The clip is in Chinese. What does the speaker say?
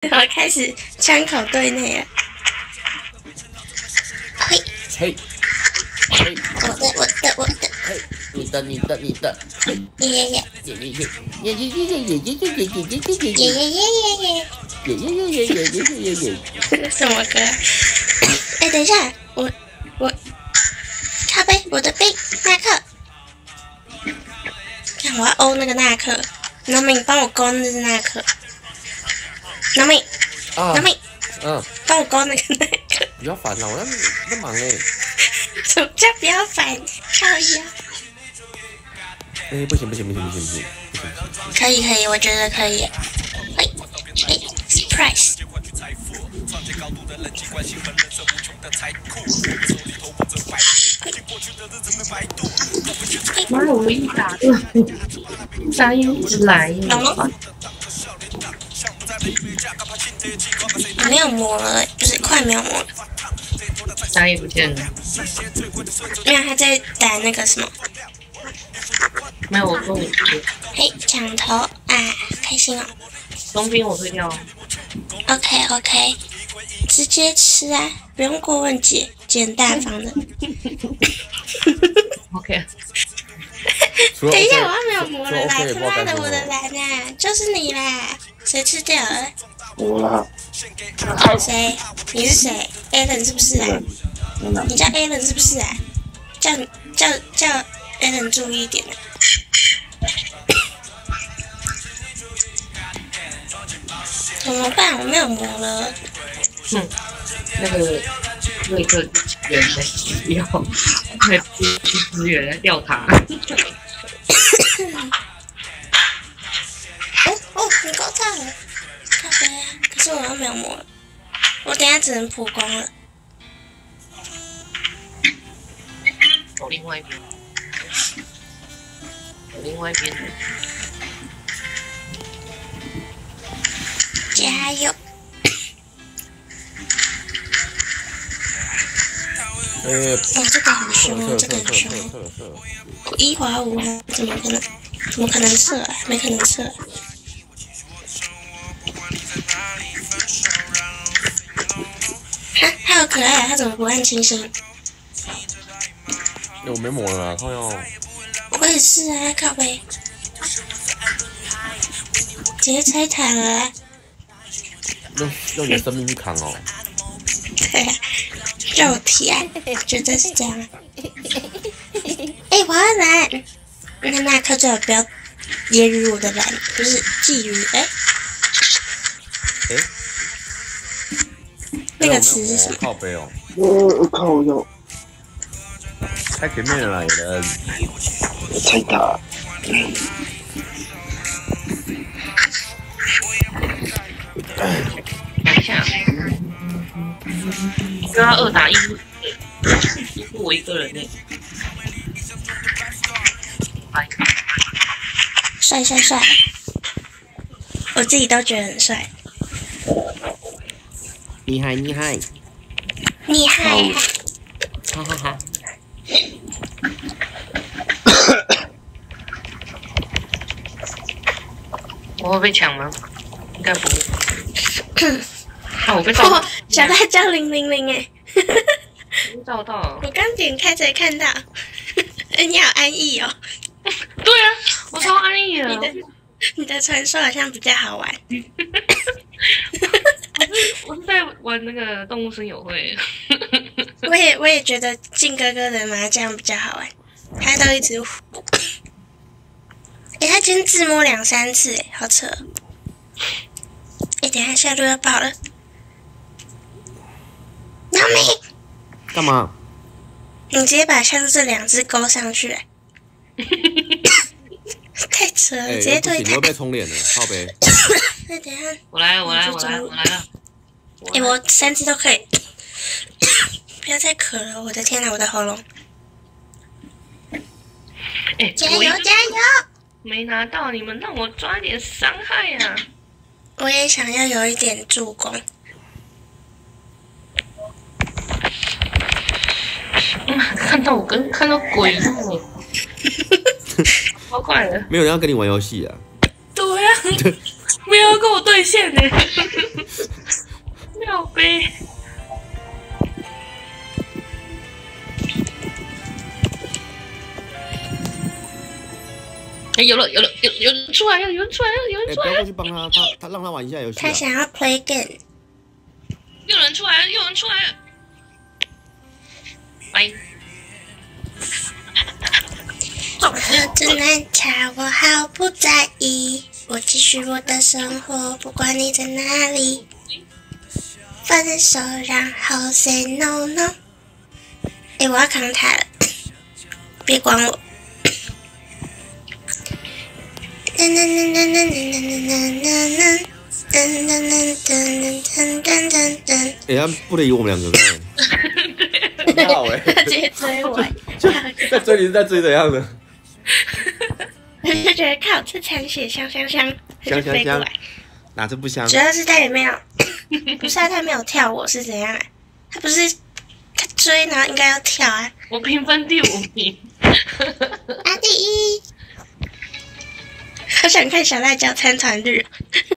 我开始枪口对内了。嘿，嘿，嘿，我的，嘿，你的，耶耶耶，什么歌？哎，等一下，我咖啡，我的病，纳克。看我要欧那个纳克，农民帮我勾那只纳克。农民，帮我勾那个纳克。不要烦了，我在忙哎。什么叫不要烦？靠腰。哎，不行，可以，我觉得可以。喂，surprise。妈，我一打声音一直来。没有膜了，不是快没有膜了。声音不见了。因为他在打那个什么。没有，我说我吃。嘿，抢头啊，开心哦！冬兵我会掉。OK， 直接吃啊，不用过问姐，姐很大方的。OK。等一下，我要没有膜了啦！他妈的，我的蓝啊，就是你啦！谁吃掉了？我啦。谁？你是谁 ？Alan 是不是啊？你叫 Alan 是不是啊？叫 Alan 注意一点啊！怎么办？我没有膜了。那个瑞克人的需要，那资源调查。你够大了，咖啡啊！可是我又没有膜了，我等一下只能曝光了。走另外一边。加油！这个很凶，这个很凶。我1滑5，怎么可能射啊？没可能射。他好可爱啊！他怎么不按清新？我没膜了，靠腰。我也是啊，靠背。直接拆塔了啊！用你的生命去扛哦。对啊，肉体啊，绝对是这样。我要蓝，那颗最好不要揶揄我的蓝，不是觊觎。那个词是什么？靠背哦。靠腰。太前面了啦，有人。拆塔。等一下，跟他2打1，我一个人呢。帅，我自己都觉得很帅。厉害！哈哈哈。我会被抢吗？应该不会。我被照到。小赖叫000哎。照到。我刚点开才看到。你好安逸哦。对啊，我超安逸的。你的传说好像比较好玩。我是在玩那个动物森友会。我也觉得靖哥哥的麻将比较好玩，他都一直他今天自摸2、3次好扯。等一下下路要爆了。农民。干嘛？你直接把下路这2只勾上去。太扯了，直接退台。你又被冲脸了，靠背。那等下。我来了。我3只都可以。不要再咳了，我的天哪，我的喉咙。加油！没拿到，你们让我抓一点伤害呀！我也想要有一点助攻。看到我跟看到鬼一样。超快的。没有人要跟你玩游戏啊。对啊。没有跟我对线呢，妙杯。有人出来了，有人出来了，有人出来了！不要过去帮他，他让他玩一下游戏。他想要 play game。有人出来了，有人出来了！喂。综合指南茶，我毫不在意，我继续我的生活，不管你在哪里。分手然后 say no no。我要扛他了，别管我。他不理我们两个，很好他直接追我，在追你是在追怎样的？我就觉得靠，这残血香，飞过来，哪这不香？主要是他也没有，不是他没有跳我是怎样啊？他不是他追，然后应该要跳啊。我评分第5名，第1。好想看小辣椒参团日。